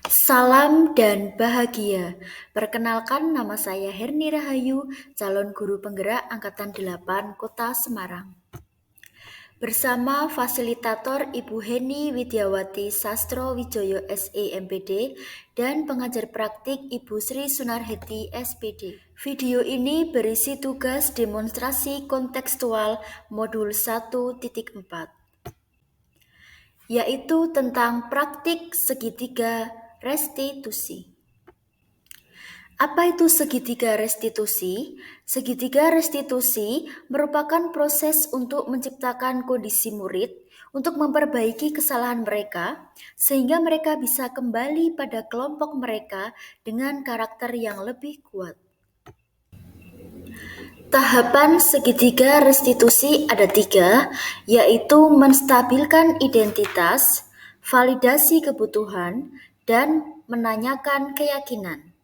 Salam dan bahagia. Perkenalkan, nama saya Herni Rahayu, calon guru penggerak Angkatan 8 Kota Semarang. Bersama fasilitator Ibu Heni Widyawati Sastro Wijoyo SE MPD dan pengajar praktik Ibu Sri Sunarheti SPD. Video ini berisi tugas demonstrasi kontekstual modul 1.4, yaitu tentang praktik segitiga restitusi. Apa itu segitiga restitusi? Segitiga restitusi merupakan proses untuk menciptakan kondisi murid untuk memperbaiki kesalahan mereka sehingga mereka bisa kembali pada kelompok mereka dengan karakter yang lebih kuat. Tahapan segitiga restitusi ada 3, yaitu menstabilkan identitas, validasi kebutuhan, dan menanyakan keyakinan.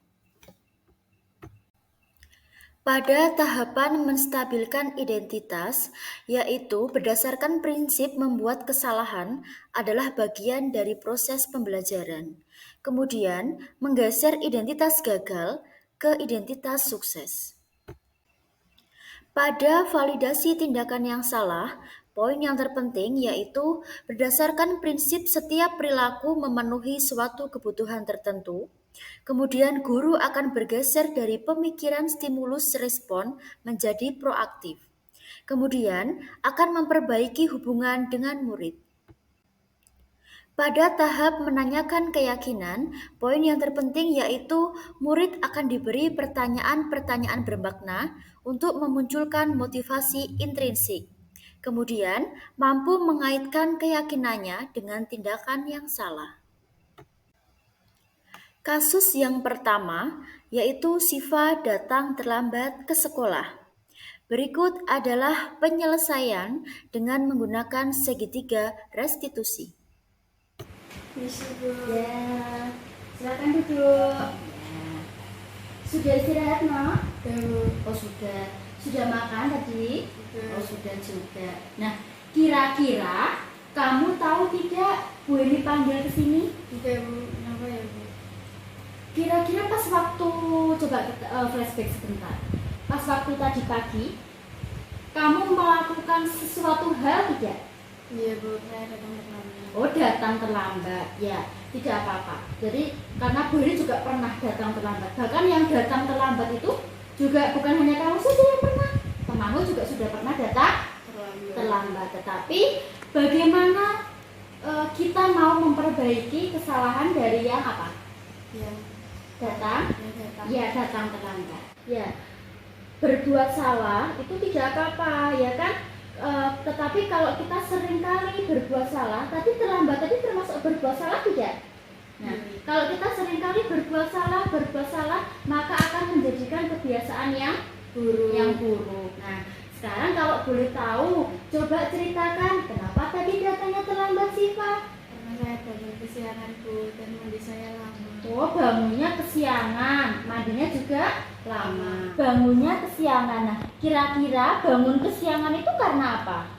Pada tahapan menstabilkan identitas, yaitu berdasarkan prinsip membuat kesalahan adalah bagian dari proses pembelajaran. Kemudian, menggeser identitas gagal ke identitas sukses. Pada validasi tindakan yang salah, poin yang terpenting yaitu berdasarkan prinsip setiap perilaku memenuhi suatu kebutuhan tertentu. Kemudian guru akan bergeser dari pemikiran stimulus respon menjadi proaktif. Kemudian akan memperbaiki hubungan dengan murid. Pada tahap menanyakan keyakinan, poin yang terpenting yaitu murid akan diberi pertanyaan-pertanyaan bermakna untuk memunculkan motivasi intrinsik. Kemudian mampu mengaitkan keyakinannya dengan tindakan yang salah. Kasus yang pertama yaitu Siva datang terlambat ke sekolah. Berikut adalah penyelesaian dengan menggunakan segitiga restitusi. Ya, silakan duduk. Sudah istirahat, Nok? Oh, sudah. Sudah makan tadi? Oh, sudah juga. Nah, kira-kira kamu tahu tidak Bu ini panggil ke sini? Tidak, Bu. Kenapa ya, Bu? Kira-kira pas waktu, coba flashback sebentar. Pas waktu tadi pagi, kamu melakukan sesuatu hal tidak? Iya, Bu. Saya datang terlambat. Oh, datang terlambat. Ya, tidak apa-apa. Jadi, karena Bu ini juga pernah datang terlambat. Bahkan yang datang terlambat itu juga bukan hanya kamu saja yang pernah. Temanmu juga sudah pernah datang terlambat. Tetapi, bagaimana kita mau memperbaiki kesalahan dari yang apa? Yang Datang? datang. Ya, datang terlambat. Ya, berbuat salah itu tidak apa-apa, ya kan? Tetapi kalau kita seringkali berbuat salah, tadi terlambat tadi termasuk berbuat salah tidak? Nah, kalau kita seringkali berbuat salah, maka akan menjadikan kebiasaan yang buruk. Nah, sekarang kalau boleh tahu, coba ceritakan kenapa tadi datangnya terlambat sih, Pak? Karena saya bangun kesiangan, Bu, dan mandi saya lama. Oh, bangunnya kesiangan, mandinya juga lama. Bangunnya kesiangan. Nah, kira-kira bangun kesiangan itu karena apa?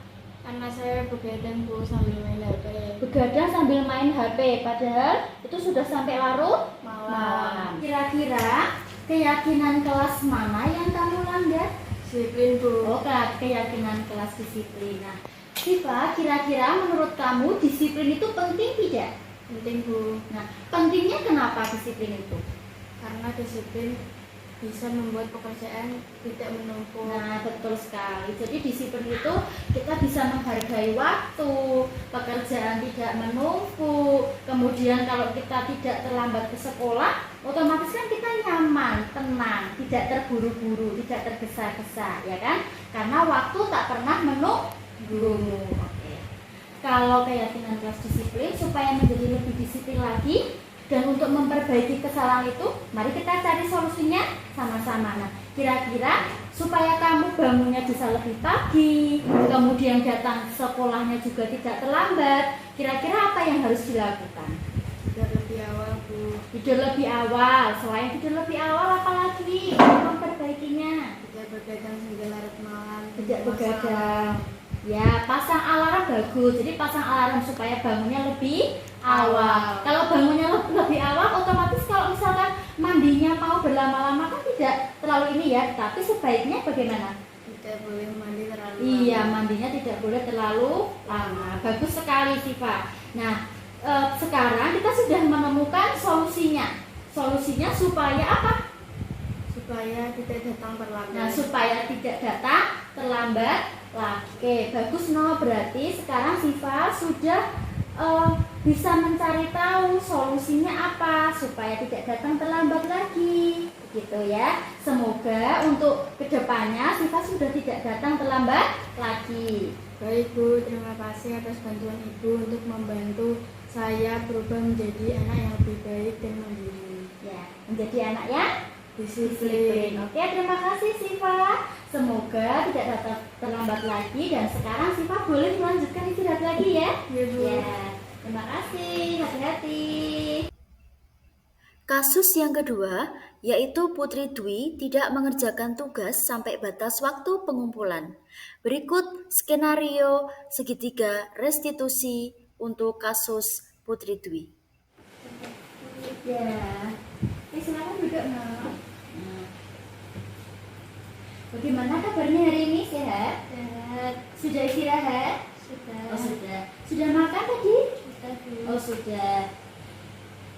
Karena saya begadang, Bu, sambil main HP. Begadang sambil main HP, padahal itu sudah sampai larut Malam. Kira-kira keyakinan kelas mana yang kamu langgar? Disiplin, Bu. Oh, keyakinan kelas disiplin. Nah, Siva, kira-kira menurut kamu disiplin itu penting tidak? Penting, Bu. Nah, pentingnya kenapa disiplin itu? Karena disiplin bisa membuat pekerjaan tidak menumpuk. Nah, betul sekali. Jadi disiplin itu kita bisa menghargai waktu, pekerjaan tidak menumpuk. Kemudian kalau kita tidak terlambat ke sekolah, otomatis kan kita nyaman, tenang, tidak terburu-buru, tidak tergesa-gesa, ya kan? Karena waktu tak pernah menunggumu. Oke. Kalau keyakinan kelas disiplin supaya menjadi lebih disiplin lagi dan untuk memperbaiki kesalahan itu, mari kita cari solusinya sama-sama. Nah, kira-kira supaya kamu bangunnya bisa lebih pagi, kemudian datang sekolahnya juga tidak terlambat, kira-kira apa yang harus dilakukan? Tidur lebih awal, Bu. Tidur lebih awal. Selain tidur lebih awal, apa lagi untuk memperbaikinya? Tidak begadang hingga larut malam. Tidak begadang. Ya, pasang alarm bagus. Jadi pasang alarm supaya bangunnya lebih awal. Kalau bangunnya lebih awal, otomatis kalau misalkan mandinya mau berlama-lama kan tidak terlalu ini ya. Tapi sebaiknya bagaimana? Tidak boleh mandi terlalu Iya, lama. mandinya tidak boleh terlalu lama. Bagus sekali Siva. Nah, sekarang kita sudah menemukan solusinya. Solusinya supaya apa? Supaya tidak datang terlambat. Nah, supaya tidak datang terlambat lagi. Oke, bagus no. Berarti sekarang Siva sudah bisa mencari tahu solusinya apa supaya tidak datang terlambat lagi. Gitu ya. Semoga untuk kedepannya Siva sudah tidak datang terlambat lagi. Baik Bu, terima kasih atas bantuan Ibu untuk membantu saya berubah menjadi anak yang lebih baik dan mandiri. Ya, menjadi anak yang Disiplin. Oke, terima kasih Siva. Semoga tidak datang terlambat lagi dan sekarang Siva boleh melanjutkan istirahat lagi ya. Ya Bu. Ya, terima kasih. Hati-hati. Kasus yang kedua, yaitu Putri Dwi tidak mengerjakan tugas sampai batas waktu pengumpulan. Berikut skenario segitiga restitusi untuk kasus Putri Dwi. Ya, silakan duduk no. Bagaimana kabarnya hari ini? Sehat? Sehat. Sudah istirahat? Sudah. Oh sudah. Sudah makan tadi? Sudah Bu. Oh sudah.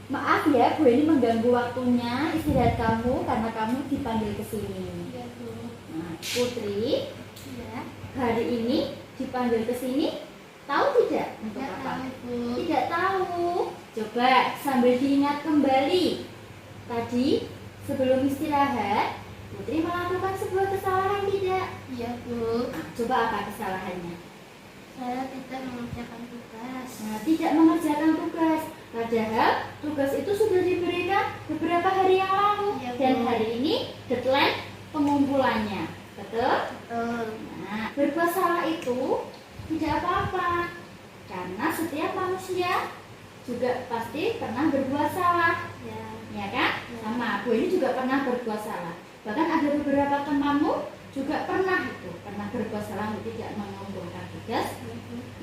Maaf ya, Bu ini mengganggu waktunya istirahat kamu karena kamu dipanggil ke sini. Ya Bu. Nah, Putri, Ya. hari ini dipanggil ke sini, tahu tidak untuk Tidak apa? tahu Bu. Tidak tahu. Coba sambil diingat kembali. Tadi sebelum istirahat, Putri melakukan sebuah kesalahan tidak? Iya Bu. Nah, coba apa kesalahannya? Saya tidak mengerjakan tugas. Nah, tidak mengerjakan tugas. Padahal tugas itu sudah diberikan beberapa hari yang lalu. Iya, Bu. Dan hari ini deadline pengumpulannya. Betul? Betul. Nah, berbuat salah itu tidak apa-apa. Karena setiap manusia juga pasti pernah berbuat salah. Ya. Ya kan? Ya. Sama, Bu ini juga pernah berbuat salah. Bahkan ada beberapa temanmu juga pernah berbuat salah untuk tidak mengumpulkan tugas.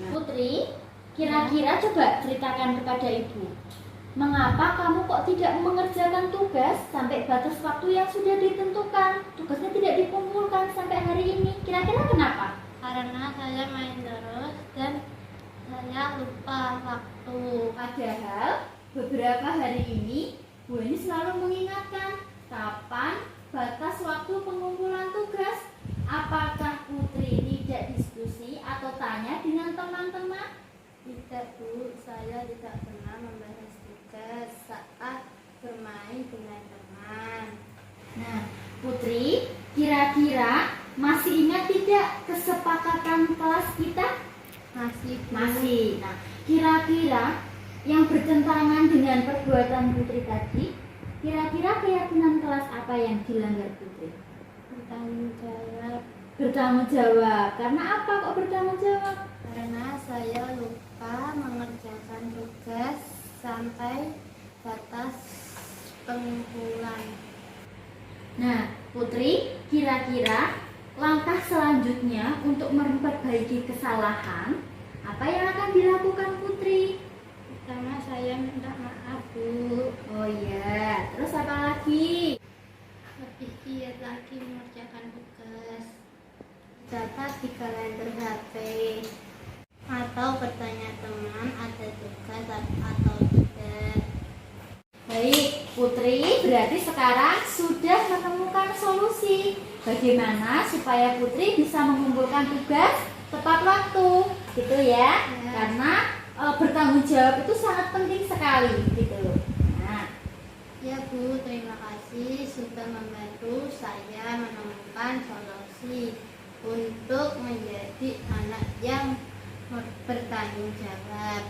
Nah, Putri, kira-kira coba ceritakan kepada Ibu, mengapa kamu kok tidak mengerjakan tugas sampai batas waktu yang sudah ditentukan? Tugasnya tidak dikumpulkan sampai hari ini. Kira-kira kenapa? Karena saya main terus dan saya lupa waktu. Padahal beberapa hari ini Bu ini selalu mengingatkan kapan batas waktu pengumpulan tugas. Apakah Putri tidak diskusi atau tanya dengan teman-teman? Tidak Bu, saya tidak pernah membahas tugas saat bermain dengan teman. Nah, Putri, kira-kira masih ingat tidak kesepakatan kelas kita? Masih Bu. Masih. Nah, kira-kira yang bertentangan dengan perbuatan Putri tadi, kira-kira keyakinan kelas apa yang dilanggar Putri? Bertanggung jawab. Bertanggung jawab. Karena apa kok bertanggung jawab? Karena saya lupa mengerjakan tugas sampai batas pengumpulan. Nah, Putri, kira-kira langkah selanjutnya untuk memperbaiki kesalahan, apa yang akan dilakukan Putri? Pertama saya minta maaf Bu. Oh iya, terus apa lagi? Lebih giat lagi mengerjakan tugas. Catat di kalender HP. Atau bertanya teman ada tugas atau tidak. Baik, Putri, berarti sekarang sudah menemukan solusi bagaimana supaya Putri bisa mengumpulkan tugas tepat waktu, gitu ya? Ya. Karena bertanggung jawab itu sangat penting sekali, gitu. Nah, Ya Bu, terima kasih sudah membantu saya menemukan solusi untuk menjadi anak yang bertanggung jawab.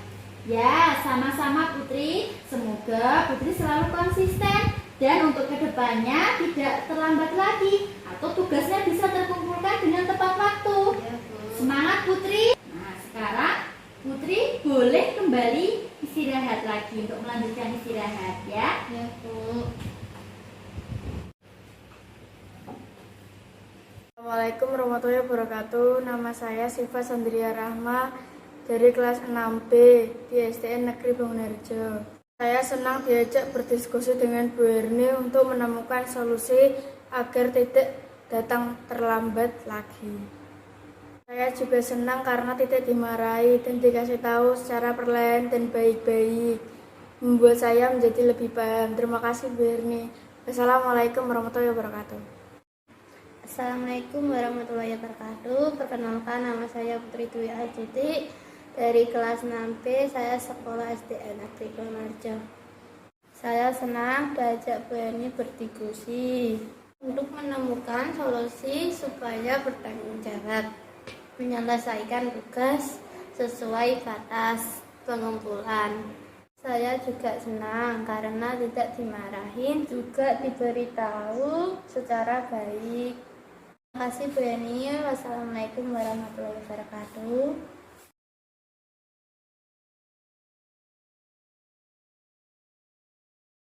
ya sama-sama Putri. Semoga Putri selalu konsisten dan untuk kedepannya tidak terlambat lagi atau tugasnya bisa terkumpulkan dengan tepat waktu. Ya Bu. Semangat Putri. Nah, sekarang Putri boleh kembali istirahat lagi untuk melanjutkan istirahat ya. Ya Bu. Assalamualaikum warahmatullahi wabarakatuh. Nama saya Siva Sandria Rahma dari kelas 6B di SDN Negeri Bangunarjo. Saya senang diajak berdiskusi dengan Bu Herni untuk menemukan solusi agar tidak datang terlambat lagi. Saya juga senang karena tidak dimarahi dan dikasih tahu secara perlahan dan baik-baik. Membuat saya menjadi lebih paham. Terima kasih Bu Herni. Assalamualaikum warahmatullahi wabarakatuh. Assalamualaikum warahmatullahi wabarakatuh. Perkenalkan, nama saya Putri Dwi Astuti dari kelas 6B. Saya sekolah SDN Negeri Bangunarjo. Saya senang diajak Bu Herni berdiskusi untuk menemukan solusi supaya bertanggung jawab menyelesaikan tugas sesuai batas pengumpulan. Saya juga senang karena tidak dimarahin, juga diberitahu secara baik. Terima kasih Bu Herni. Wassalamualaikum warahmatullahi wabarakatuh.